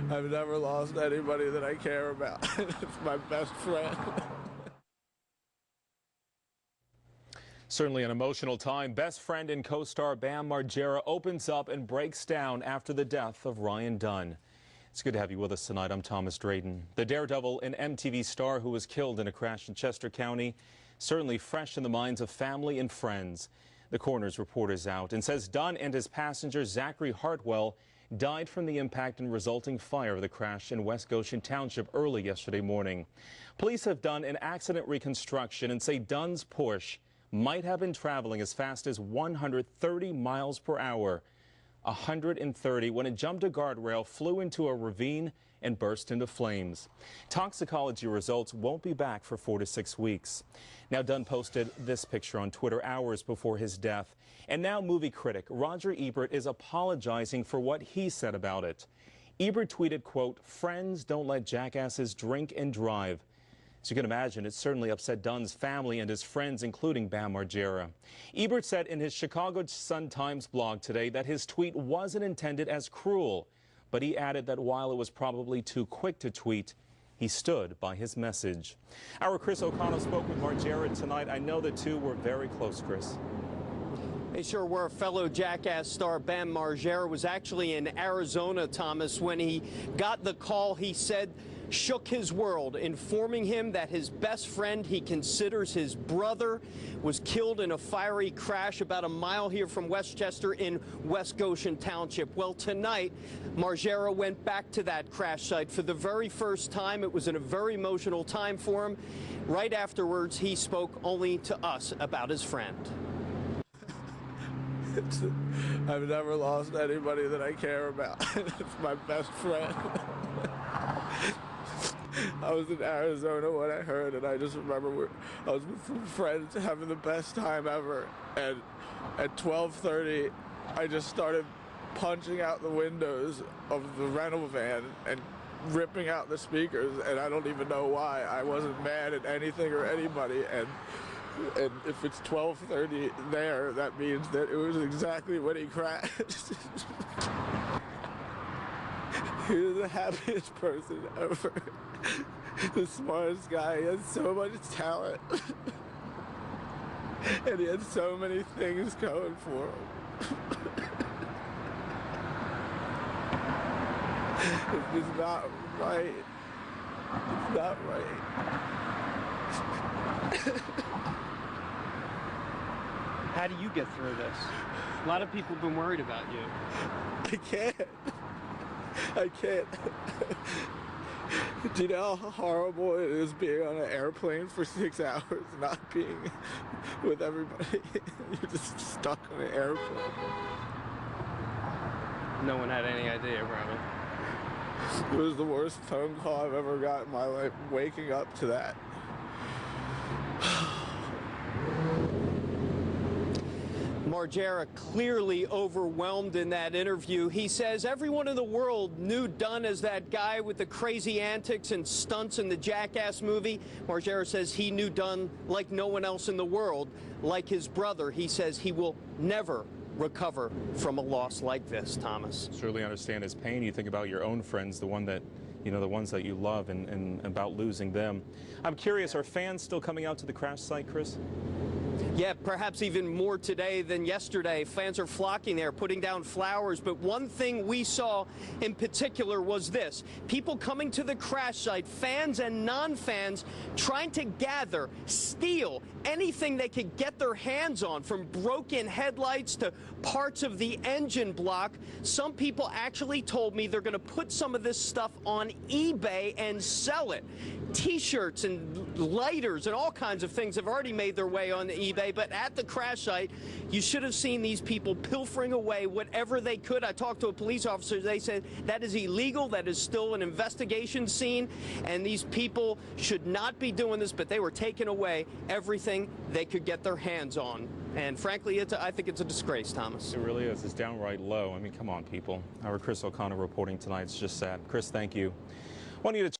I've never lost anybody that I care about. It's my best friend. Certainly an emotional time. Best friend and co-star Bam Margera opens up and breaks down after the death of Ryan Dunn. It's good to have you with us tonight. I'm Thomas Drayton. The daredevil and MTV star who was killed in a crash in Chester County, certainly fresh in the minds of family and friends. The coroner's report is out and says Dunn and his passenger Zachary Hartwell died from the impact and resulting fire of the crash in West Goshen Township early yesterday morning. Police have done an accident reconstruction and say Dunn's Porsche might have been traveling as fast as 130 miles per hour. 130 when it jumped a guardrail, flew into a ravine, and burst into flames. Toxicology results won't be back for 4 to 6 weeks. Now, Dunn posted this picture on Twitter hours before his death. And now movie critic Roger Ebert is apologizing for what he said about it. Ebert tweeted, quote, "Friends don't let jackasses drink and drive." As you can imagine, it certainly upset Dunn's family and his friends, including Bam Margera. Ebert said in his Chicago Sun-Times blog today that his tweet wasn't intended as cruel, but he added that while it was probably too quick to tweet, he stood by his message. Our Chris O'Connell spoke with Margera tonight. I know the two were very close, Chris. They sure were. Fellow Jackass star Bam Margera was actually in Arizona, Thomas, when he got the call. He said shook his world, informing him that his best friend he considers his brother was killed in a fiery crash about a mile here from Westchester in West Goshen Township. Well, tonight, Margera went back to that crash site for the very first time. It was a very emotional time for him. Right afterwards, he spoke only to us about his friend. I've never lost anybody that I care about. It's my best friend. I was in Arizona when I heard, and I just remember I was with some friends having the best time ever, and at 12:30 I just started punching out the windows of the rental van and ripping out the speakers, and I don't even know why. I wasn't mad at anything or anybody, and if it's 12:30 there, that means that it was exactly when he crashed. He was the happiest person ever. The smartest guy. He had so much talent. And he had so many things going for him. It's not right. It's not right. How do you get through this? A lot of people have been worried about you. I can't. I can't. Do you know how horrible it is being on an airplane for 6 hours, not being with everybody? You're just stuck on an airplane. No one had any idea, probably. It was the worst phone call I've ever got in my life, waking up to that. Margera clearly overwhelmed in that interview. He says everyone in the world knew Dunn as that guy with the crazy antics and stunts in the Jackass movie. Margera says he knew Dunn like no one else in the world, like his brother. He says he will never recover from a loss like this, Thomas. Certainly understand his pain. You think about your own friends, the ones that you love, and about losing them. I'm curious, are fans still coming out to the crash site, Chris? Yeah, perhaps even more today than yesterday. Fans are flocking there, putting down flowers. But one thing we saw in particular was this. People coming to the crash site, fans and non-fans, trying to gather, steal anything they could get their hands on, from broken headlights to parts of the engine block. Some people actually told me they're going to put some of this stuff on eBay and sell it. T-shirts and lighters and all kinds of things have already made their way on eBay, but at the crash site, you should have seen these people pilfering away whatever they could. I talked to a police officer. They said that is illegal. That is still an investigation scene, and these people should not be doing this, but they were taking away everything they could get their hands on. And frankly, I think it's a disgrace, Thomas. It really is. It's downright low. I mean, come on, people. Our Chris O'Connell reporting tonight. It's just sad. Chris, thank you. Want you to